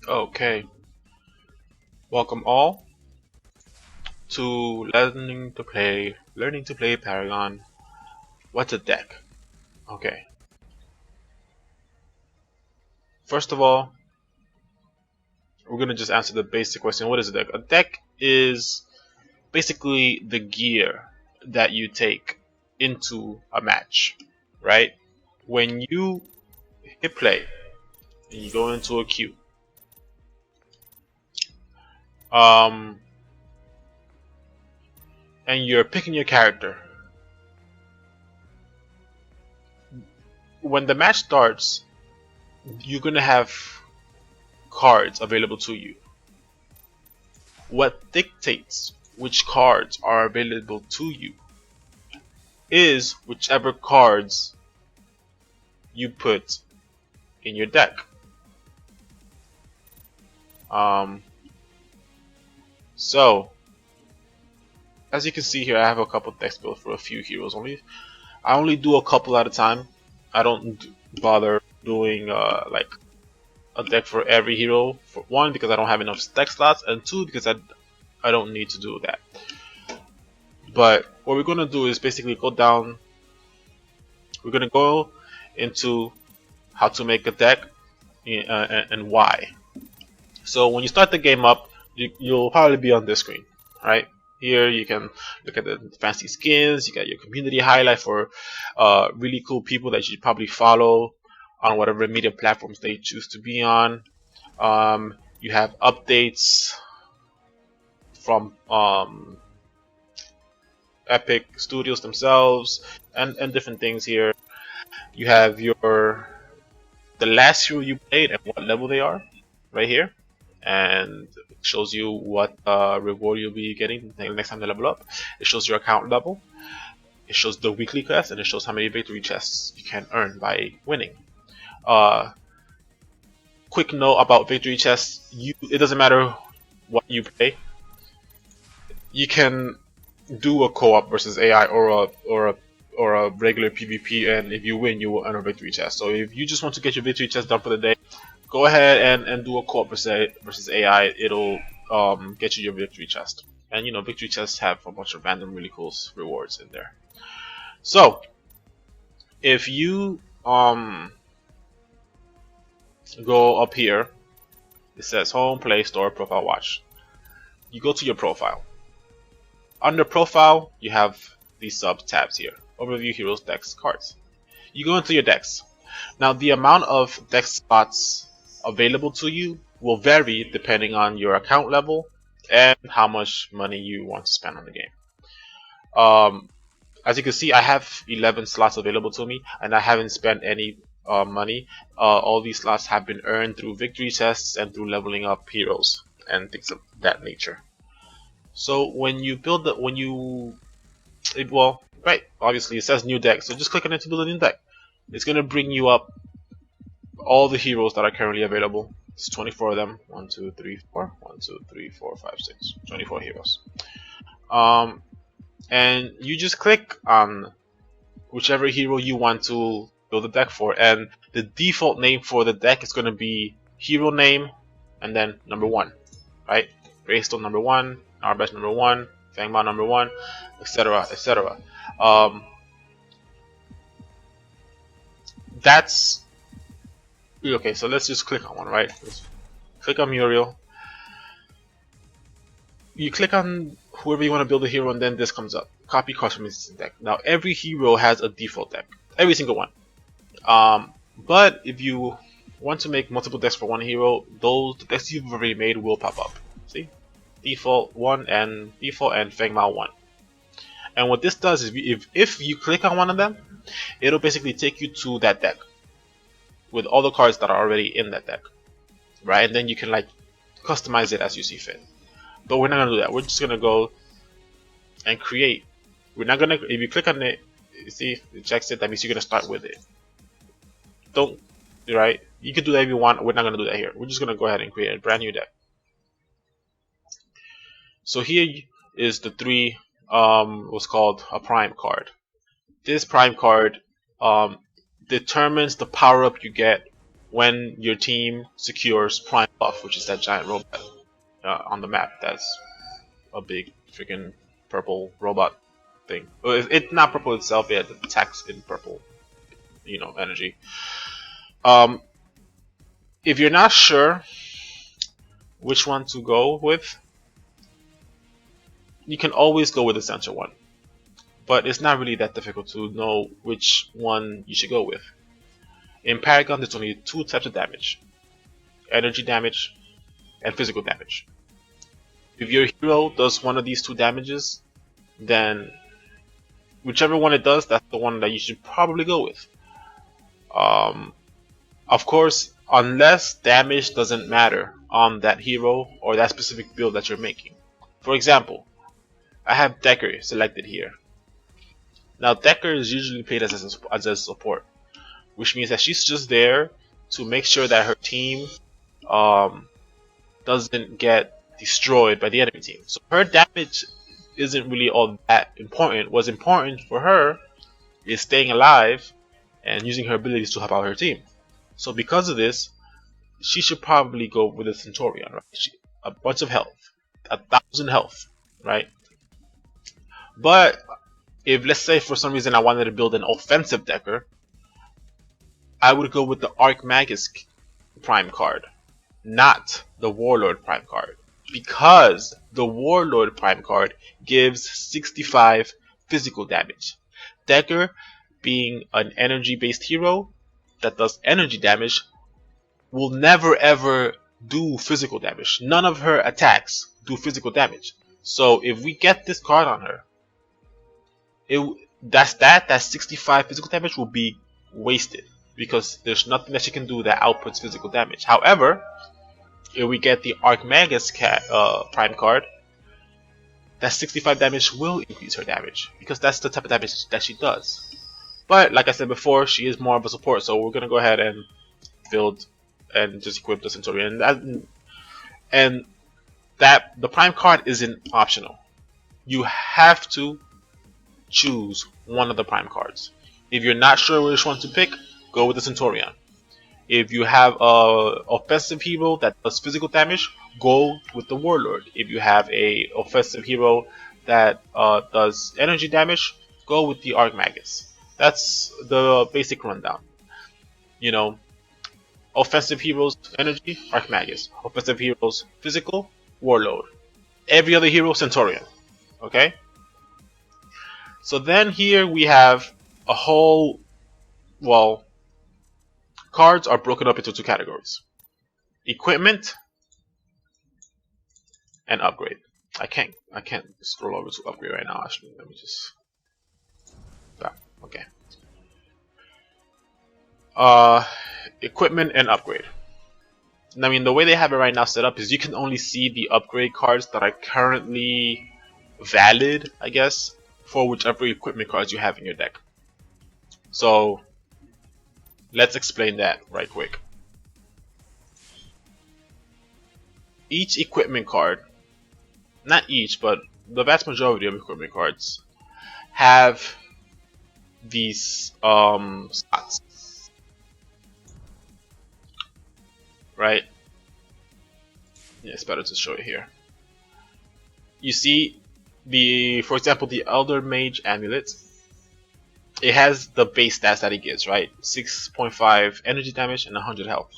Okay, welcome all to learning to play Paragon. What's a deck? Okay, first of all, we're gonna just answer the basic question. What is a deck? A deck is basically the gear that you take into a match, right? When you hit play and you go into a queue, um, and you're picking your character. When the match starts, you're gonna have cards available to you. What dictates which cards are available to you is whichever cards you put in your deck. Um, so, as you can see here, I have a couple decks built for a few heroes only. I only do a couple at a time. I don't bother doing like a deck for every hero. For one, because I don't have enough deck slots, and two, because I don't need to do that. But what we're gonna do is basically go down. We're gonna go into how to make a deck and why. So when you start the game up, you'll probably be on this screen, right? Here you can look at the fancy skins. You got your community highlight for really cool people that you should probably follow on whatever media platforms they choose to be on. You have updates from Epic Studios themselves and different things here. You have the last hero you played and what level they are right here, and it shows you what reward you'll be getting the next time they level up. It shows your account level, it shows the weekly quest, and it shows how many victory chests you can earn by winning. uh, Quick note about victory chests: it doesn't matter what you play, you can do a co-op versus AI or a regular PvP, and if you win, you will earn a victory chest. So if you just want to get your victory chest done for the day, go ahead and do a co-op versus AI. It'll get you your victory chest, and victory chests have a bunch of random really cool rewards in there. So if you go up here, it says Home, Play Store, Profile, Watch. You go to your profile. Under Profile, you have these sub tabs here: Overview, Heroes, Decks, Cards. You go into your decks. Now the amount of deck spots available to you will vary depending on your account level and how much money you want to spend on the game. As you can see, I have 11 slots available to me, and I haven't spent any money. All these slots have been earned through victory chests and through leveling up heroes and things of that nature. So when you build right, obviously it says new deck, so just click on it to build a new deck. It's gonna bring you up all the heroes that are currently available. It's 24 of them. 1, 2, 3, 4. 1, 2, 3, 4, 5, 6. 24 heroes. And you just click on whichever hero you want to build a deck for, and the default name for the deck is going to be hero name and then number 1, right? Greystone number 1, Arbash number 1, Fangma number 1, etc., etc. That's okay. So let's just click on one, right? Let's click on Muriel. You click on whoever you want to build a hero, and then this comes up: copy cards from his deck. Now every hero has a default deck, every single one. But if you want to make multiple decks for one hero, the decks you've already made will pop up. See, default 1 and Feng Mao 1. And what this does is, if you click on one of them, it'll basically take you to that deck with all the cards that are already in that deck, right? And then you can like customize it as you see fit. But we're not gonna do that. We're just gonna go and create. We're not gonna. If you click on it, you see it checks it. That means you're gonna start with it. Don't, right? You can do that if you want. We're not gonna do that here. We're just gonna go ahead and create a brand new deck. So here is the 3. What's called a prime card. This prime card determines the power up you get when your team secures Prime Buff, which is that giant robot on the map. That's a big freaking purple robot thing. Well, it's not purple itself, it attacks in purple, energy. Um, if you're not sure which one to go with, you can always go with the center one. But it's not really that difficult to know which one you should go with. In Paragon, there's only two types of damage: energy damage and physical damage. If your hero does one of these two damages, then whichever one it does, that's the one that you should probably go with. Of course, unless damage doesn't matter on that hero or that specific build that you're making. For example, I have Decker selected here. Now Decker is usually played as a support, which means that she's just there to make sure that her team doesn't get destroyed by the enemy team. So her damage isn't really all that important. What's important for her is staying alive and using her abilities to help out her team. So because of this, she should probably go with a Centurion, right? A bunch of health, 1,000 health, right? But if, let's say, for some reason I wanted to build an offensive Decker, I would go with the Archmagus Prime card, not the Warlord Prime card, because the Warlord Prime card gives 65 physical damage. Decker, being an energy-based hero that does energy damage, will never ever do physical damage. None of her attacks do physical damage. So if we get this card on her, that 65 physical damage will be wasted, because there's nothing that she can do that outputs physical damage. However, if we get the Archmagus Prime card, that 65 damage will increase her damage, because that's the type of damage that she does. But like I said before, she is more of a support, so we're gonna go ahead and build and just equip the Centurion. And that the Prime card isn't optional. You have to choose one of the Prime cards. If you're not sure which one to pick, go with the Centurion. If you have a offensive hero that does physical damage, go with the Warlord. If you have a offensive hero that does energy damage, go with the Archmagus. That's the basic rundown. Offensive heroes energy, Archmagus. Offensive heroes physical, Warlord. Every other hero, Centurion. Okay? So then here we have a whole, cards are broken up into two categories: equipment and upgrade. I can't scroll over to upgrade right now. Actually, let me just. Okay. Equipment and upgrade. I mean, the way they have it right now set up is you can only see the upgrade cards that are currently valid, I guess, for whichever equipment cards you have in your deck. So let's explain that right quick. Each equipment card, not each, but the vast majority of equipment cards have these slots, right? Yeah, it's better to show it here. You see, for example, the Elder Mage Amulet, it has the base stats that it gives, right? 6.5 energy damage and 100 health.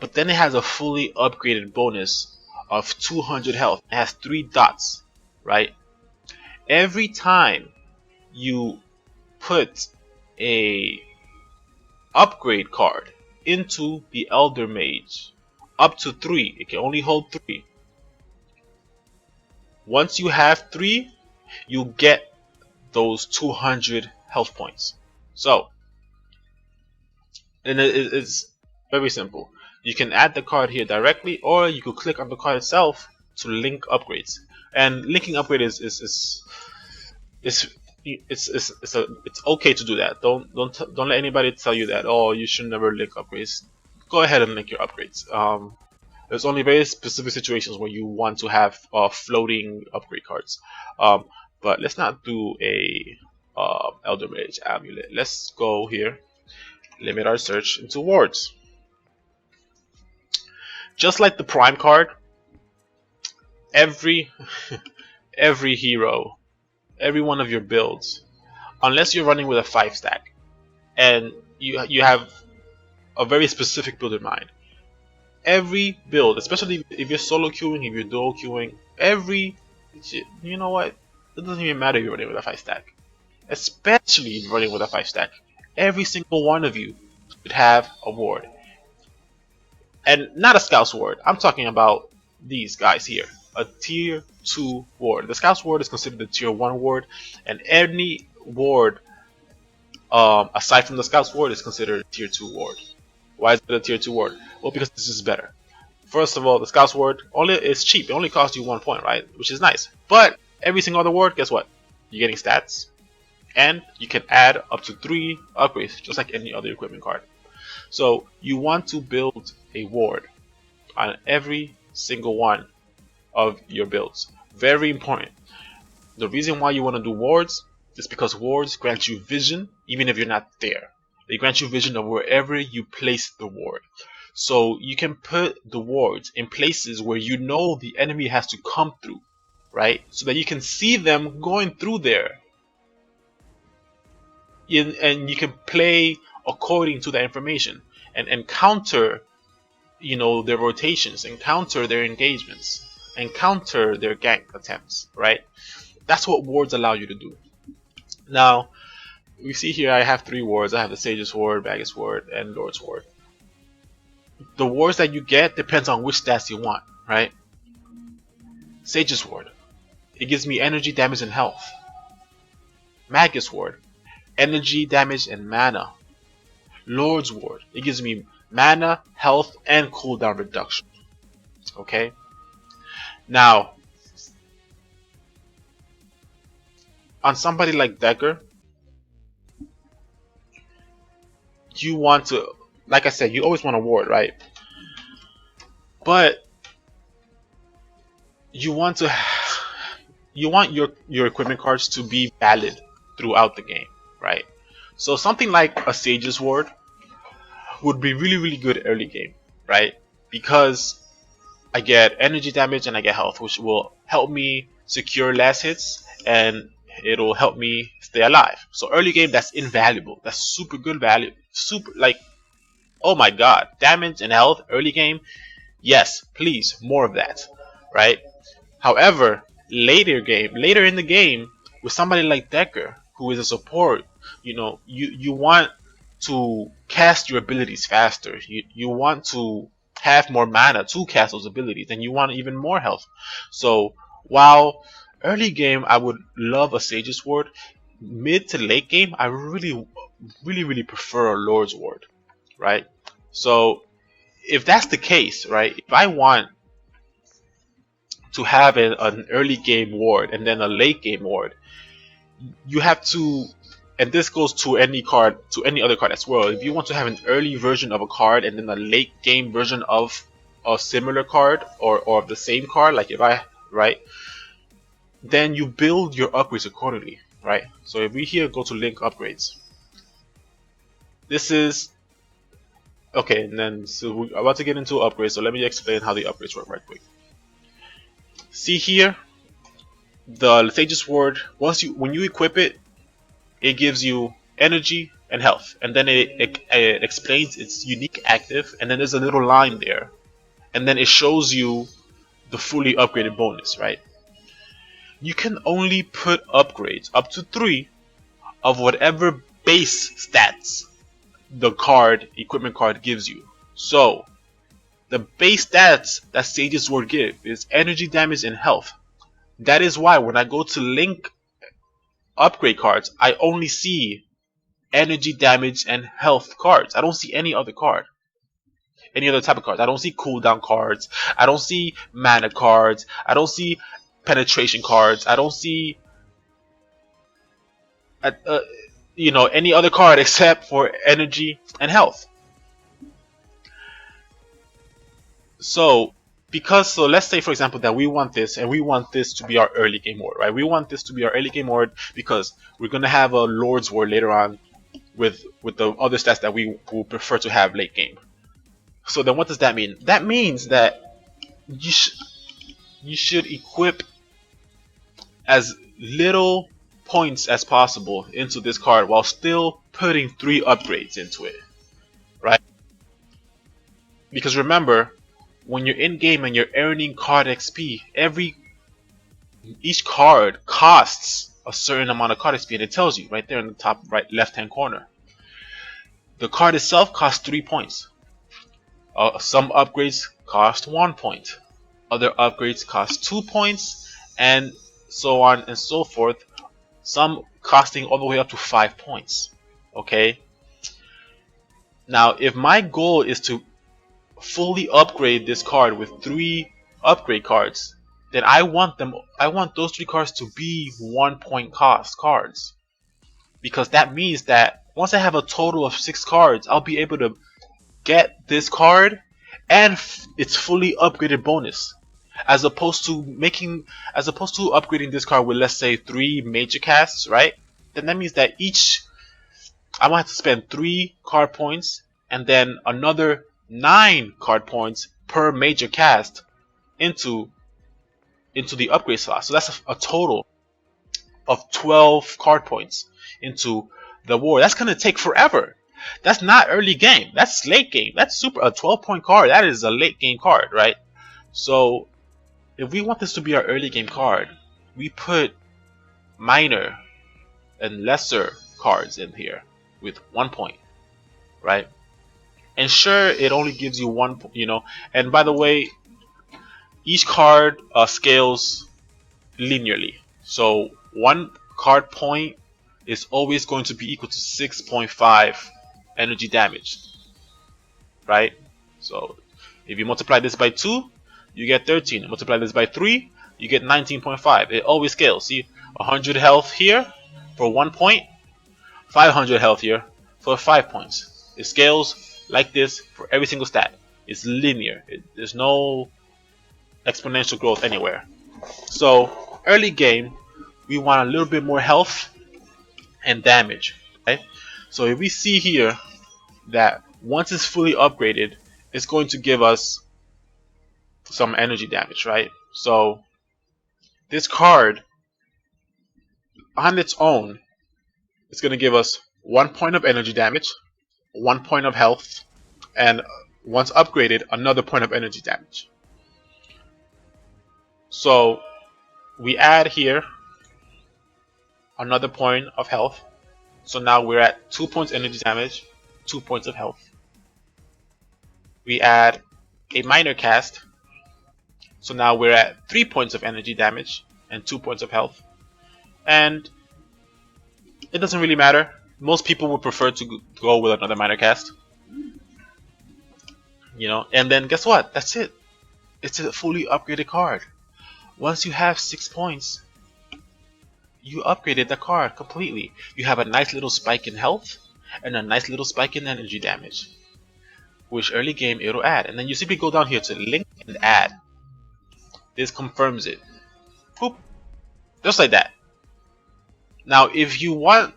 But then it has a fully upgraded bonus of 200 health. It has 3 dots, right? Every time you put a upgrade card into the Elder Mage, up to 3, it can only hold 3. Once you have 3, you get those 200 health points. So, and it's very simple. You can add the card here directly, or you could click on the card itself to link upgrades. And linking upgrade it's okay to do that. Don't let anybody tell you that, oh, you should never link upgrades. Go ahead and link your upgrades. There's only very specific situations where you want to have floating upgrade cards. But let's not do a Elder Mage Amulet. Let's go here, limit our search into wards. Just like the Prime card, every every hero, every one of your builds, unless you're running with a 5 stack and you have a very specific build in mind, every build, especially if you're solo queuing, if you're dual queuing, you know what? It doesn't even matter if you're running with a 5 stack. Especially if you're running with a 5 stack. Every single one of you should have a ward. And not a Scout's ward. I'm talking about these guys here. A tier 2 ward. The Scout's ward is considered a tier 1 ward, and any ward aside from the Scout's ward is considered a tier 2 ward. Why is it a tier 2 ward? Well, because this is better. First of all, the Scout's ward is cheap. It only costs you 1 point, right? Which is nice. But every single other ward, guess what? You're getting stats, and you can add up to 3 upgrades, just like any other equipment card. So you want to build a ward on every single one of your builds. Very important. The reason why you want to do wards is because wards grant you vision even if you're not there. They grant you vision of wherever you place the ward. So you can put the wards in places where you know the enemy has to come through, right? So that you can see them going through there. And you can play according to that information and counter, their rotations, and counter their engagements, and counter their gank attempts, right? That's what wards allow you to do. Now, we see here I have 3 wards. I have the Sage's ward, Magus ward, and Lord's ward. The wards that you get depends on which stats you want, right? Sage's ward, it gives me energy, damage, and health. Magus ward, energy, damage, and mana. Lord's ward, it gives me mana, health, and cooldown reduction. Okay? Now, on somebody like Decker, you want to, like I said, you always want a ward, right? But you want your equipment cards to be valid throughout the game, right? So something like a Sage's ward would be really, really good early game, right? Because I get energy damage and I get health, which will help me secure last hits, and it'll help me stay alive. So early game, that's invaluable. That's super good value. Super, like, oh my god, damage and health early game. Yes, please, more of that, right? However, later in the game, with somebody like Decker, who is a support, you want to cast your abilities faster. You want to have more mana to cast those abilities, and you want even more health. So while early game I would love a Sage's ward, mid to late game I really, really, really prefer a Lord's ward, right? So if that's the case, right, if I want to have an early game ward and then a late game ward, you have to, and this goes to any other card as well. If you want to have an early version of a card and then a late game version of a similar card or of the same card, like right, then you build your upgrades accordingly, right? So if we here go to link upgrades, this is okay, and then so we're about to get into upgrades, so let me explain how the upgrades work right quick. See here, the Sage's ward, when you equip it, it gives you energy and health, and then it explains its unique active, and then there's a little line there, and then it shows you the fully upgraded bonus, right? You can only put upgrades up to 3 of whatever base stats the equipment card gives you. So the base stats that Sage's ward give is energy, damage, and health. That is why when I go to link upgrade cards, I only see energy, damage, and health cards. I don't see any other card, any other type of cards. I don't see cooldown cards. I don't see mana cards. I don't see penetration cards. I don't see any other card except for energy and health. So let's say, for example, that we want this, and we want this to be our early game ward, right? We want this to be our early game ward because we're gonna have a Lord's ward later on with the other stats that we will prefer to have late game. So then what does that mean? That means that you, you should equip as little points as possible into this card while still putting 3 upgrades into it, right? Because remember, when you're in game and you're earning card XP, each card costs a certain amount of card XP, and it tells you right there in the top right left hand corner. The card itself costs 3 points. Some upgrades cost 1 point. Other upgrades cost 2 points, and so on and so forth. Some costing all the way up to 5 points. Okay? Now, if my goal is to fully upgrade this card with 3 upgrade cards, then I want those 3 cards to be 1 point cost cards. Because that means that once I have a total of 6 cards, I'll be able to get this card and its fully upgraded bonus, as opposed to upgrading this card with, let's say, 3 major casts, right? Then that means that I might have to spend 3 card points and then another 9 card points per major cast into the upgrade slot. So that's a total of 12 card points into the war. That's gonna take forever. That's not early game. That's late game. That's a 12-point card. That is a late game card, right? So if we want this to be our early game card, we put minor and lesser cards in here with 1 point, right? And sure, it only gives you 1, and by the way, each card scales linearly. So 1 card point is always going to be equal to 6.5 energy damage, right? So if you multiply this by 2, you get 13. Multiply this by 3, you get 19.5. It always scales. See, 100 health here for 1 point, 500 health here for 5 points. It scales like this for every single stat. It's linear. There's no exponential growth anywhere. So early game, we want a little bit more health and damage, right? So if we see here that once it's fully upgraded, it's going to give us some energy damage, right? So this card on its own is going to give us 1 point of energy damage, 1 point of health, and once upgraded, another point of energy damage. So we add here another point of health. So now we're at 2 points energy damage, 2 points of health. We add a minor cast. So now we're at 3 points of energy damage and 2 points of health. And it doesn't really matter. Most people would prefer to go with another minor cast. And then guess what? That's it. It's a fully upgraded card. Once you have 6 points, you upgraded the card completely. You have a nice little spike in health and a nice little spike in energy damage, which early game it'll add. And then you simply go down here to link and add. This confirms it. Boop. Just like that. Now if you want,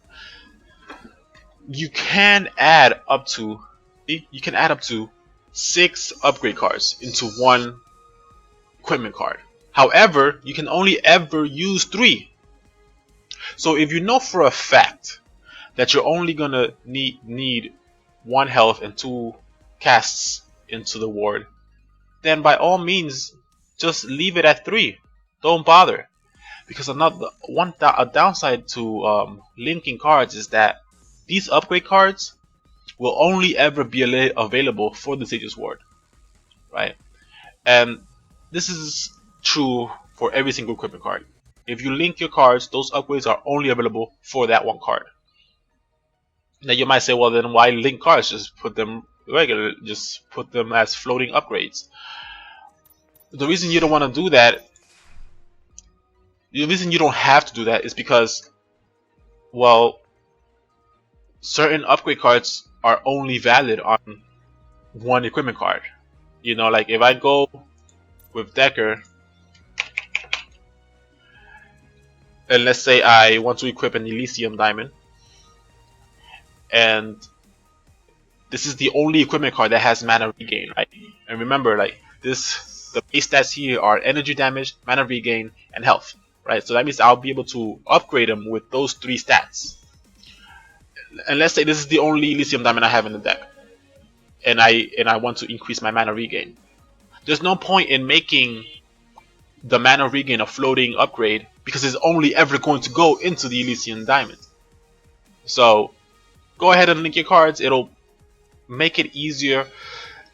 you can add up to 6 upgrade cards into 1 equipment card. However, you can only ever use 3. So if you know for a fact that you're only gonna need 1 health and 2 casts into the ward, then by all means just leave it at 3. Don't bother, because a downside to linking cards is that these upgrade cards will only ever be available for the Sage's Ward, right? And this is true for every single equipment card. If you link your cards, those upgrades are only available for that 1 card. Now you might say, well, then why link cards? Just put them regular, just put them as floating upgrades. The reason you don't want to do that, the reason you don't have to do that is because, well, certain upgrade cards are only valid on 1 equipment card. Like if I go with Decker, and let's say I want to equip an Elysium Diamond, and This is the only equipment card that has mana regain, right? And remember, like this, the base stats here are energy damage, mana regain, and health, right? So that means I'll be able to upgrade them with those 3 stats. And let's say this is the only Elysium Diamond I have in the deck, and I want to increase my mana regain. There's no point in making the mana regain a floating upgrade because it's only ever going to go into the Elysian Diamond. So go ahead and link your cards. It'll make it easier.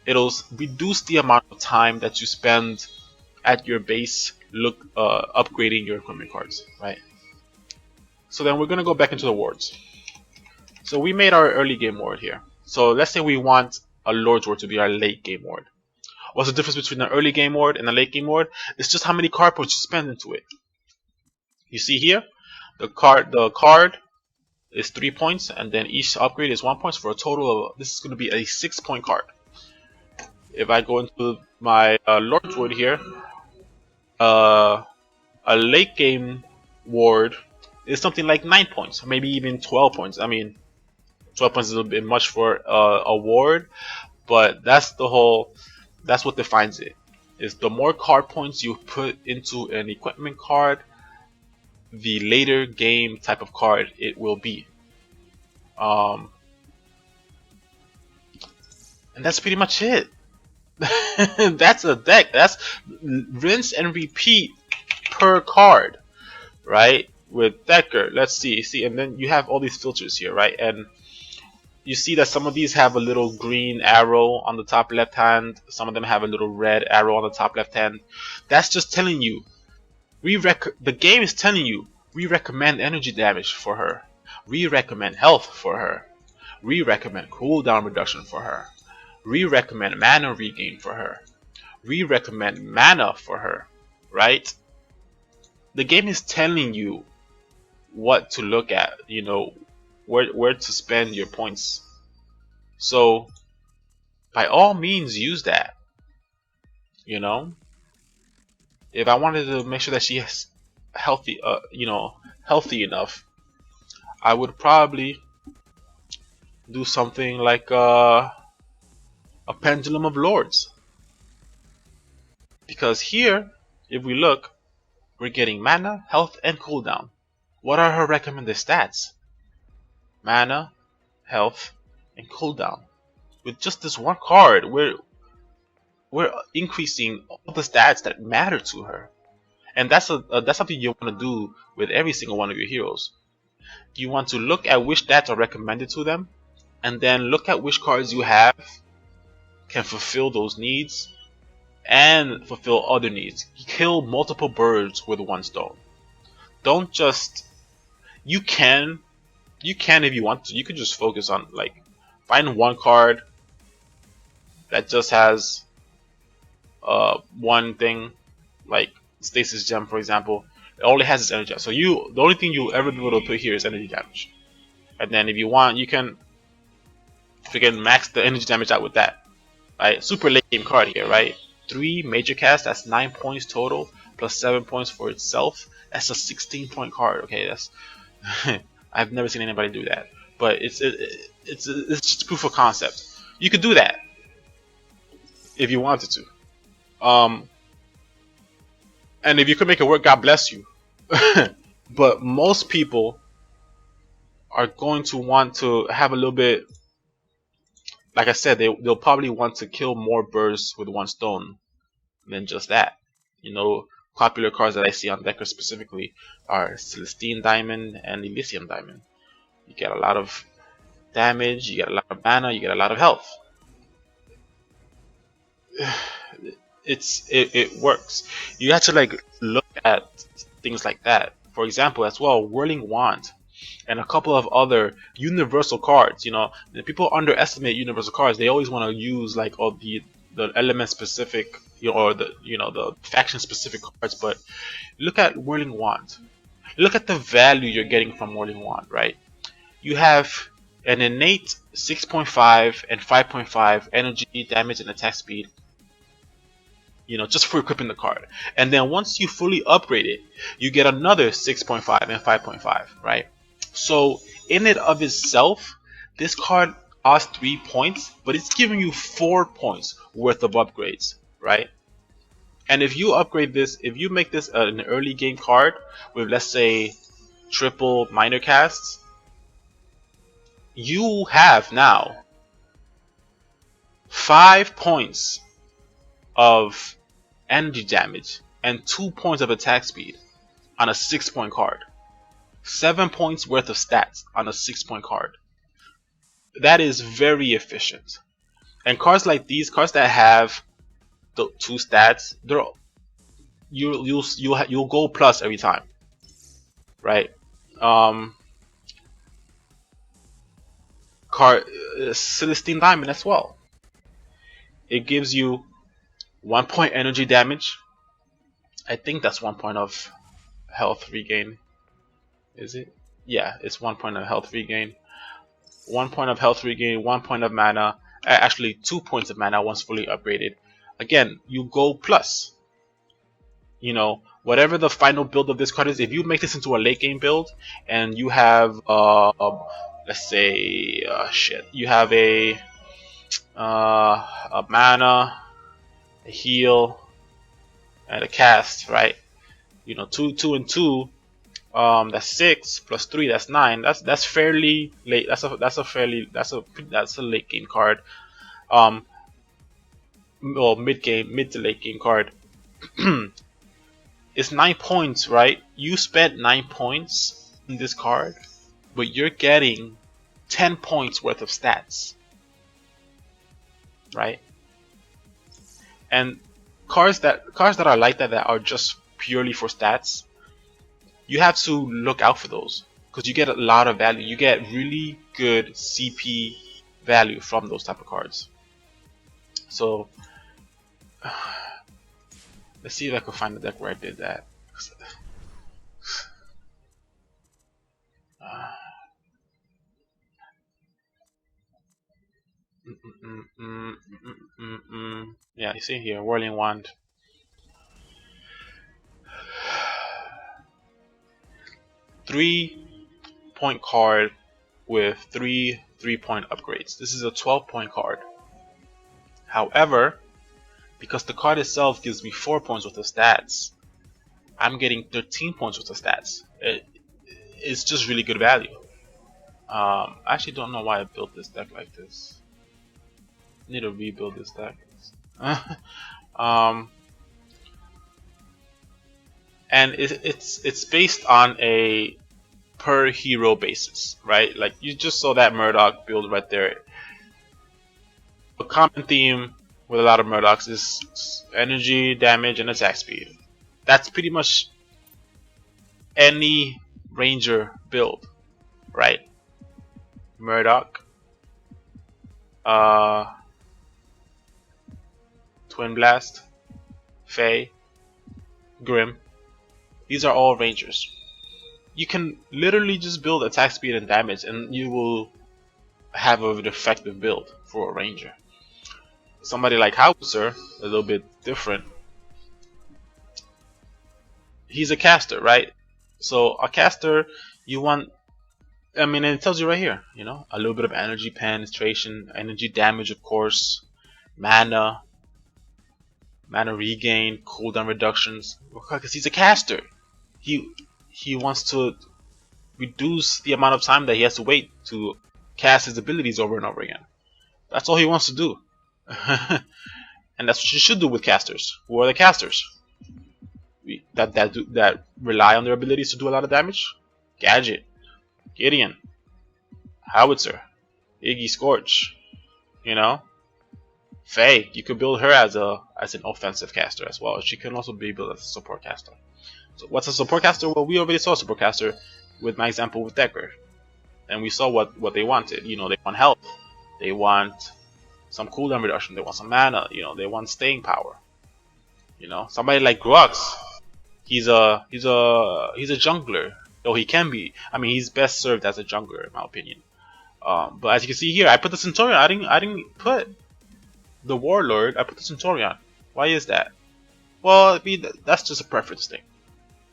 It'll reduce the amount of time that you spend at your base upgrading your equipment cards, right? So then we're gonna go back into the wards. So we made our early game ward here. So let's say we want a Lord's Ward to be our late game ward. What's the difference between an early game ward and a late game ward? It's just how many card points you spend into it. You see here, the card is 3 points, and then each upgrade is 1 point for a total of, this is going to be a 6-point card. If I go into my Lord's Ward here, a late game ward is something like 9 points, maybe even 12 points. I mean, 12 points is a little bit much for a ward, but that's what defines it. Is the more card points you put into an equipment card, the later game type of card it will be. And that's pretty much it. That's a deck. That's rinse and repeat per card, right? With Decker, let's see, and then you have all these filters here, right? And you see that some of these have a little green arrow on the top left hand. Some of them have a little red arrow on the top left hand. That's just telling you, the game is telling you, we recommend energy damage for her. We recommend health for her. We recommend cooldown reduction for her. We recommend mana regain for her. We recommend mana for her, right? The game is telling you what to look at, you know, where to spend your points. So by all means use that. You know, if I wanted to make sure that she is healthy, healthy enough, I would probably do something like a Pendulum of Lords. Because here, if we look, we're getting mana, health, and cooldown. What are her recommended stats? Mana, health, and cooldown. With just this one card, we're increasing all the stats that matter to her. And that's something you want to do with every single one of your heroes. You want to look at which stats are recommended to them, and then look at which cards you have can fulfill those needs and fulfill other needs. Kill multiple birds with one stone. Don't just, you can if you want to, you can just focus on, like, find one card that just has one thing, like Stasis Gem for example. It only has its energy. So the only thing you'll ever be able to put here is energy damage. And then if you want, you can max the energy damage out with that. Right? Super late game card here, right? 3 major cast, that's 9 points total, plus 7 points for itself. That's a 16-point card. Okay, that's I've never seen anybody do that. But it's just proof of concept. You could do that if you wanted to. And if you could make it work, God bless you. But most people are going to want to have a little bit, like I said, they'll probably want to kill more birds with one stone than just that. You know, popular cards that I see on Decker specifically are Celestine Diamond and Elysium Diamond. You get a lot of damage, you get a lot of mana, you get a lot of health. It works. You have to like look at things like that. For example, as well, Whirling Wand and a couple of other universal cards. You know, people underestimate universal cards. They always want to use like all the element specific, or the faction specific cards. But look at Whirling Wand. Look at the value you're getting from Whirling Wand, right? You have an innate 6.5 and 5.5 energy, damage, and attack speed. You know, just for equipping the card. And then once you fully upgrade it, you get another 6.5 and 5.5, right? So in and of itself, this card costs 3 points, but it's giving you 4 points worth of upgrades, right? And if you upgrade this, if you make this an early game card with, let's say, triple minor casts, you have now 5 points of energy damage and 2 points of attack speed on a 6-point card. 7 points worth of stats on a 6-point card. That is very efficient. And cards like these, cards that have the 2 stats, they're you'll go plus every time, right? Card Celestine Diamond as well. It gives you 1 point energy damage. I think that's 1 point of health regain. Is it? Yeah, it's 1 point of health regain. 1 point of health regain, 1 point of mana. Actually, 2 points of mana once fully upgraded. Again, you go plus. You know, whatever the final build of this card is, if you make this into a late game build and you have, let's say, you have a mana, a heal, and a cast, right? You know, 2 and 2. That's 6 plus 3. That's 9. That's fairly late. That's a late game card. Well, mid to late game card. It's 9 points, right? You spent 9 points in this card, but you're getting 10 points worth of stats, right? And cards that are like that are just purely for stats, you have to look out for those because you get a lot of value. You get really good CP value from those type of cards. So let's see if I can find the deck where I did that. Yeah, you see here, Whirling Wand. Three-point card with 3-point upgrades. This is a 12-point card. However, because the card itself gives me 4 points worth of stats, I'm getting 13 points worth of stats. It's just really good value. I actually don't know why I built this deck like this. I need to rebuild this deck. And it's based on a per hero basis, right? Like you just saw that Murdoch build right there. A common theme with a lot of Murdochs is energy, damage, and attack speed. That's pretty much any Ranger build, right? Murdoch, Twin Blast, Fae, Grim. These are all Rangers. You can literally just build attack speed and damage and you will have an effective build for a Ranger. Somebody like Howitzer, a little bit different. He's a caster, right? So a caster, you want, I mean, it tells you right here, you know, a little bit of energy penetration, energy damage, of course, mana regain, cooldown reductions. Because he's a caster, he wants to reduce the amount of time that he has to wait to cast his abilities over and over again. That's all he wants to do. And that's what you should do with casters. Who are the casters? That rely on their abilities to do a lot of damage? Gadget, Gideon, Howitzer, Iggy Scorch, you know, Faye. You could build her as an offensive caster as well. She can also be built as a support caster. So what's a support caster? Well, we already saw a support caster with my example with Decker, and we saw what they wanted. You know, they want health, they want some cooldown reduction, they want some mana, you know, they want staying power. You know, somebody like Grux, he's a jungler, though he can be. I mean, he's best served as a jungler in my opinion. But as you can see here, I put the Centurion. I didn't put the Warlord. I put the Centurion. Why is that? Well, I mean, that's just a preference thing.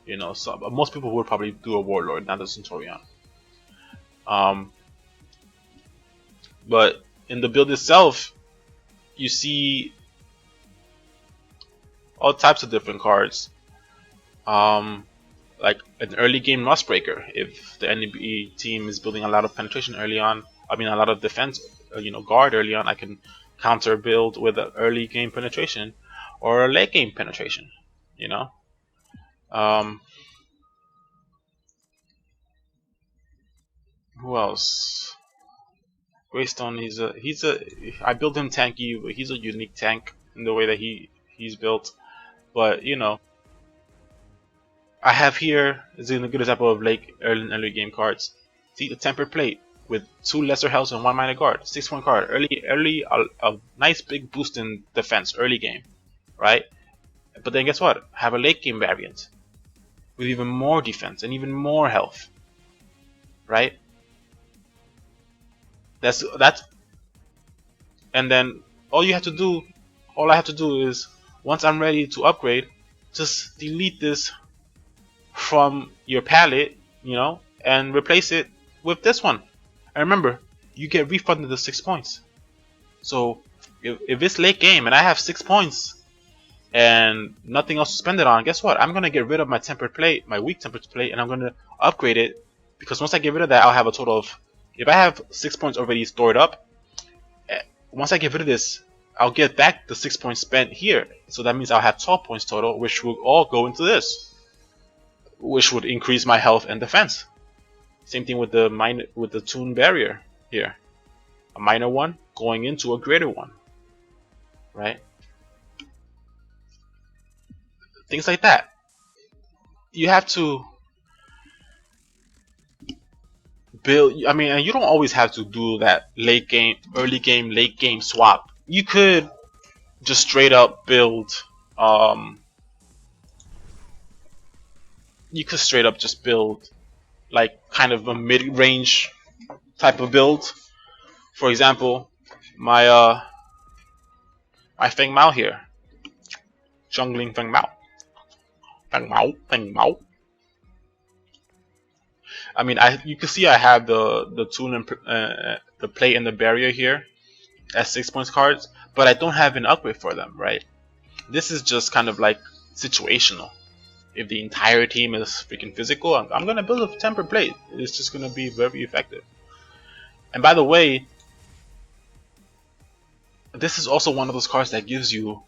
You know, so most people would probably do a Warlord, not a Centurion. But in the build itself, you see all types of different cards. Um, like an early game rust breaker. If the enemy team is building a lot of penetration early on, I mean a lot of defense, guard early on, I can counter build with an early game penetration or a late game penetration. You know. Um, who else? Greystone. He's a. I built him tanky, but he's a unique tank in the way that he's built. But I have here is a good example of late early game cards. See the tempered plate with 2 lesser health and 1 minor guard, 6-point card. Early, a nice big boost in defense early game, right? But then guess what? Have a late game variant with even more defense and even more health, right? That's and then all I have to do is once I'm ready to upgrade, just delete this from your palette, and replace it with this one. And remember, you get refunded the 6 points. So if it's late game and I have 6 points and nothing else to spend it on, guess what? I'm gonna get rid of my tempered plate, my weak tempered plate, and I'm gonna upgrade it because once I get rid of that, I'll have a total of. If I have 6 points already stored up, once I get rid of this, I'll get back the 6 points spent here. So that means I'll have 12 points total, which will all go into this, which would increase my health and defense. Same thing with the tune barrier here. A minor one going into a greater one, right? Things like that. You have to build. I mean, and you don't always have to do that late game, early game, late game swap. You could just straight up build. You could straight up just build like kind of a mid-range type of build. For example, my Feng Mao here, jungling Feng Mao, Feng Mao, Feng Mao. I mean, you can see I have the tune and the plate and the barrier here as 6 points cards, but I don't have an upgrade for them, right? This is just kind of like situational. If the entire team is freaking physical, I'm gonna build a tempered plate. It's just gonna be very effective. And by the way, this is also one of those cards that gives you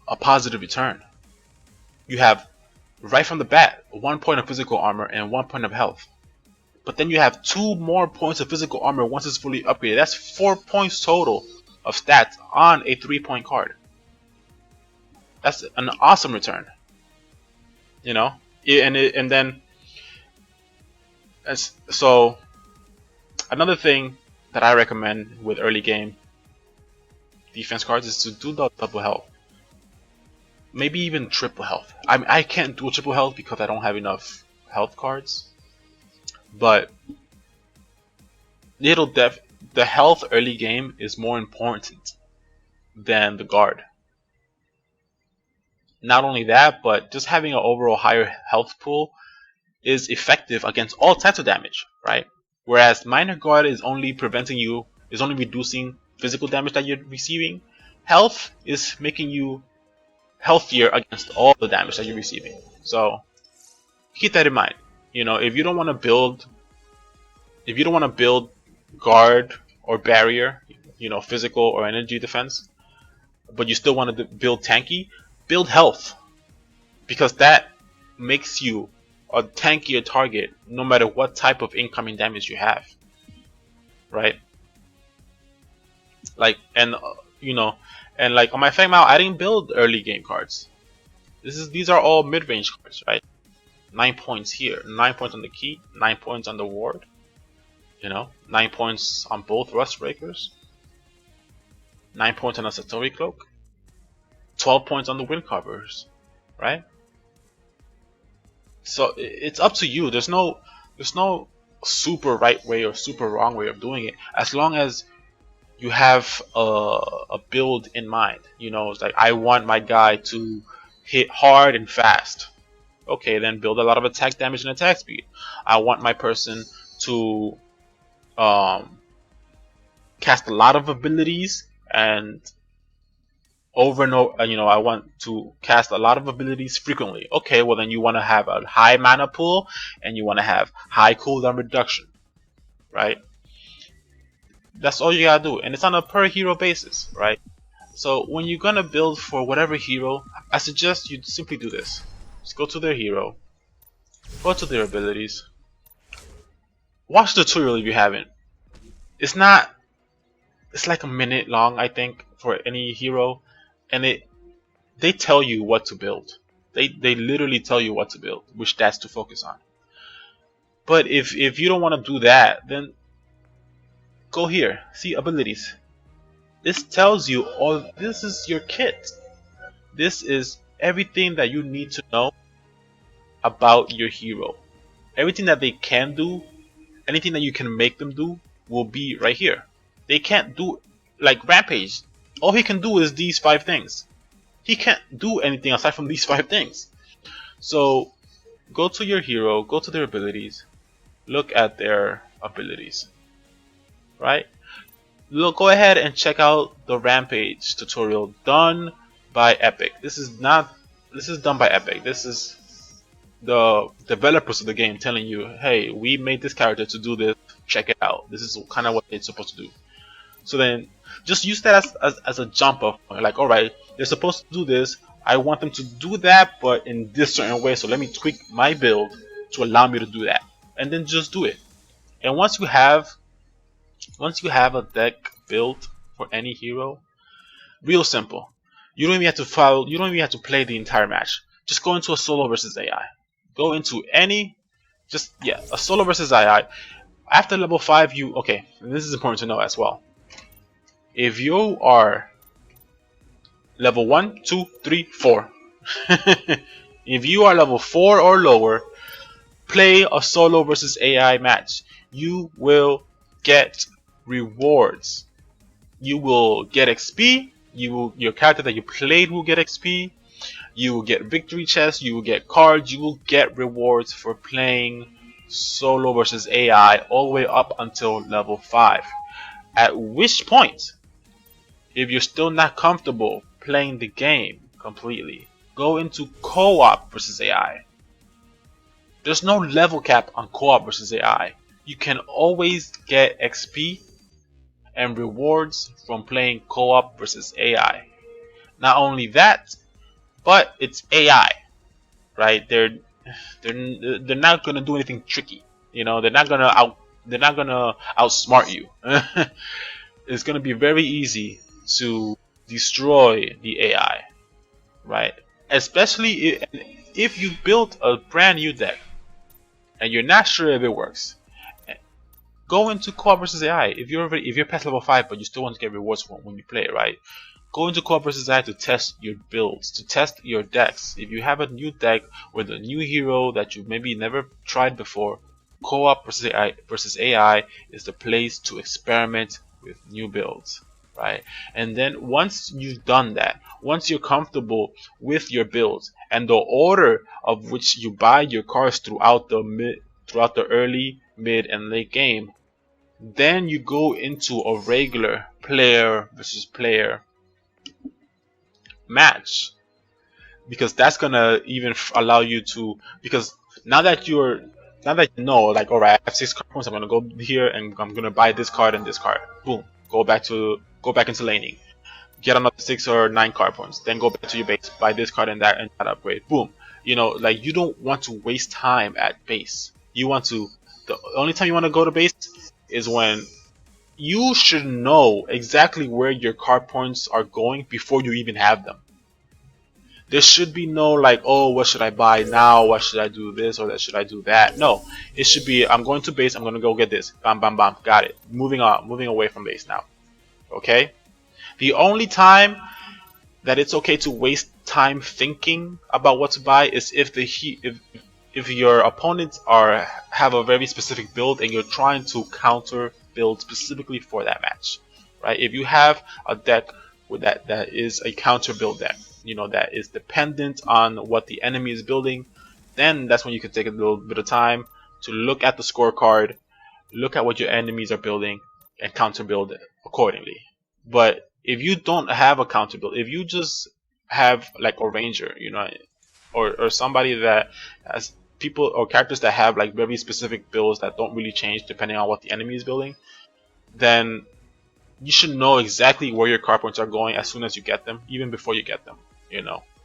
a positive return. You have right from the bat 1 point of physical armor and 1 point of health. But then you have 2 more points of physical armor once it's fully upgraded. That's 4 points total of stats on a 3-point card. That's an awesome return. And then so another thing that I recommend with early game defense cards is to do the double health. Maybe even triple health. I can't do a triple health because I don't have enough health cards. But the health early game is more important than the guard. Not only that, but just having an overall higher health pool is effective against all types of damage, right? Whereas minor guard is only reducing physical damage that you're receiving. Health is making you healthier against all the damage that you're receiving. So keep that in mind. If you don't want to build guard or barrier, physical or energy defense, but you still want to build tanky, build health, because that makes you a tankier target no matter what type of incoming damage you have, right? Like and like on my Feng Mao, I didn't build early game cards. These are all mid-range cards, right? 9 points here, 9 points on the key, 9 points on the ward, 9 points on both rust breakers, 9 points on a Satori cloak, 12 points on the wind covers, right? So it's up to you. There's no super right way or super wrong way of doing it, as long as you have a build in mind. It's like, I want my guy to hit hard and fast. Okay, then build a lot of attack damage and attack speed. I want my person to cast a lot of abilities and over and over, I want to cast a lot of abilities frequently. Okay, well then you want to have a high mana pool and you want to have high cooldown reduction, right? That's all you gotta do, and it's on a per hero basis, right? So when you're gonna build for whatever hero, I suggest you simply do this. Just go to their hero, go to their abilities, watch the tutorial if you haven't. It's not. It's like a minute long, I think, for any hero, and they tell you what to build. They literally tell you what to build, which stats to focus on. But if you don't want to do that, then go here. See abilities. This tells you all. This is your kit. This is everything that you need to know about your hero. Everything that they can do, anything that you can make them do, will be right here. They can't do like Rampage. All he can do is these 5 things. He can't do anything aside from these 5 things. So go to your hero, go to their abilities, look at their abilities, right? Look, go ahead and check out the Rampage tutorial done by Epic. This is done by Epic. This is the developers of the game telling you, hey, we made this character to do this, check it out. This is kind of what it's supposed to do. So then just use that as a jump off point. Like, alright, they're supposed to do this, I want them to do that, but in this certain way, so let me tweak my build to allow me to do that. And then just do it. And once you have a deck built for any hero, real simple. You don't even have to follow, you don't even have to play the entire match. Just go into a solo versus AI. Go into any, a solo versus AI. After level 5, okay, and this is important to know as well. If you are level 1, 2, 3, 4, if you are level 4 or lower, play a solo versus AI match. You will get rewards. You will get XP. Your character that you played will get XP. You will get victory chests. You will get cards. You will get rewards for playing solo versus AI all the way up until level 5. At which point, if you're still not comfortable playing the game completely, go into co-op versus AI. There's no level cap on co-op versus AI. You can always get XP and rewards from playing co-op versus AI. Not only that, but it's AI, right? They're not gonna do anything tricky. They're not gonna outsmart you. It's gonna be very easy to destroy the AI, right? Especially if you built a brand new deck and you're not sure if it works. Go into co-op versus AI. If you're past level 5 but you still want to get rewards when you play, right? Go into co-op versus AI to test your builds, to test your decks. If you have a new deck with a new hero that you maybe never tried before, co-op versus AI is the place to experiment with new builds, right? And then once you've done that, once you're comfortable with your builds and the order of which you buy your cards throughout the early, mid, and late game, then you go into a regular player versus player match, because that's gonna even allow you to, because now that you know, like, alright, I have 6 card points, I'm gonna go here and I'm gonna buy this card and this card. Boom, go back into laning, get another 6 or 9 card points, then go back to your base, buy this card and that upgrade. Boom. Like, you don't want to waste time at base. The only time you want to go to base is when you should know exactly where your card points are going before you even have them. There should be no like, oh, what should I buy now? What should I do this or that? Should I do that? No, it should be, I'm going to base. I'm going to go get this. Bam, bam, bam. Got it. Moving on. Moving away from base now. Okay. The only time that it's okay to waste time thinking about what to buy is if your opponents have a very specific build and you're trying to counter build specifically for that match, right? If you have a deck with that is a counter build deck, that is dependent on what the enemy is building, then that's when you can take a little bit of time to look at the scorecard, look at what your enemies are building, and counter build accordingly. But if you don't have accountability, if you just have like a ranger, or somebody that has people or characters that have like very specific builds that don't really change depending on what the enemy is building, then you should know exactly where your card points are going as soon as you get them, even before you get them.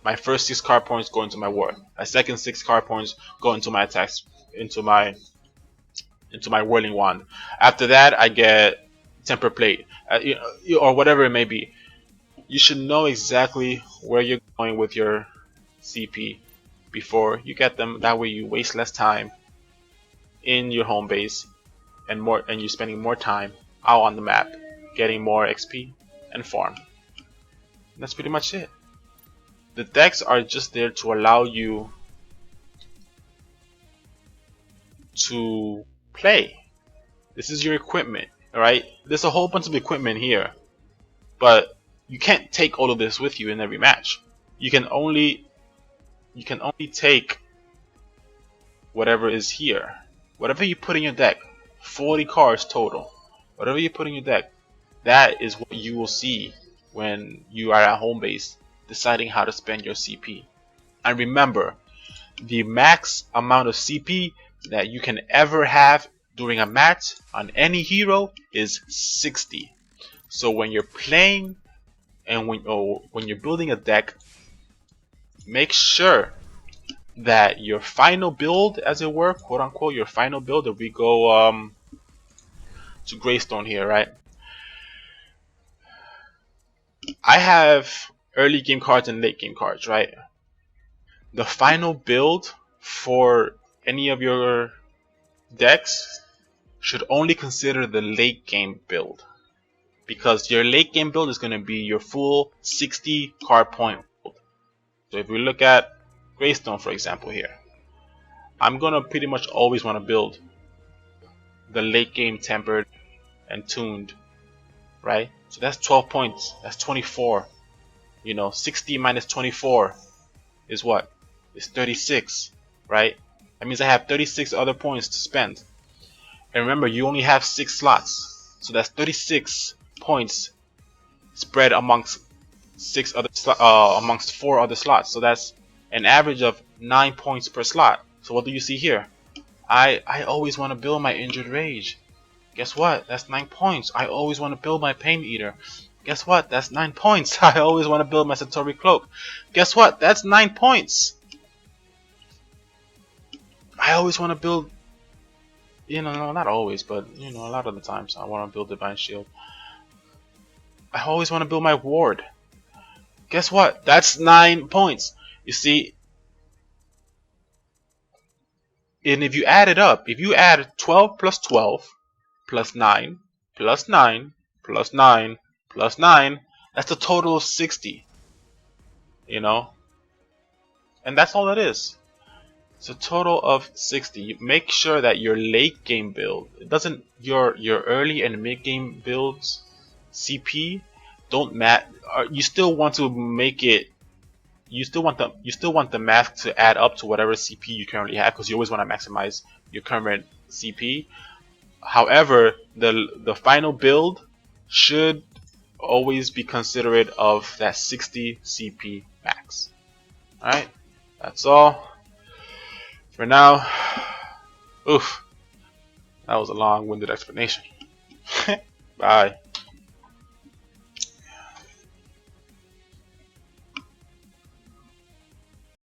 My first 6 card points go into my war. My second 6 card points go into my attacks, into my whirling wand. After that, I get temper plate, or whatever it may be. You should know exactly where you're going with your CP before you get them. That way, you waste less time in your home base, and you're spending more time out on the map, getting more XP and farm. That's pretty much it. The decks are just there to allow you to play. This is your equipment, alright? There's a whole bunch of equipment here, but you can't take all of this with you in every match. You can only take whatever is here. Whatever you put in your deck, 40 cards total. Whatever you put in your deck, that is what you will see when you are at home base deciding how to spend your CP. And remember, the max amount of CP that you can ever have during a match on any hero is 60. So when you're playing and when you're building a deck, make sure that your final build, as it were, quote unquote, your final build, if we go to Greystone here, right? I have early game cards and late game cards, right? The final build for any of your decks should only consider the late game build, because your late game build is going to be your full 60 card point build. So if we look at Greystone, for example, here, I'm going to pretty much always want to build the late game tempered and tuned, right? So that's 12 points. That's 24. 60 minus 24 is what? It's 36, right? That means I have 36 other points to spend. And remember, you only have 6 slots. So that's 36 points spread amongst amongst 4 other slots. So that's an average of 9 points per slot. So what do you see here? I always want to build my Injured Rage. Guess what? That's 9 points. I always want to build my Pain Eater. Guess what? That's 9 points. I always want to build my Satori Cloak. Guess what? That's 9 points. I always want to build, no, not always, but a lot of the times I want to build Divine Shield. I always want to build my Ward. Guess what? That's 9 points. You see, and if you add it up, if you add 12 plus 12 plus 9 plus 9 plus 9 plus 9, that's a total of 60. And that's all it is. It's a total of 60. You make sure that your late game build, it doesn't, your early and mid game builds CP don't matter. You still want to make it. You still want the math to add up to whatever CP you currently have, because you always want to maximize your current CP. However, the final build should always be considerate of that 60 CP max. Alright, that's all for now. Oof, that was a long-winded explanation. Bye.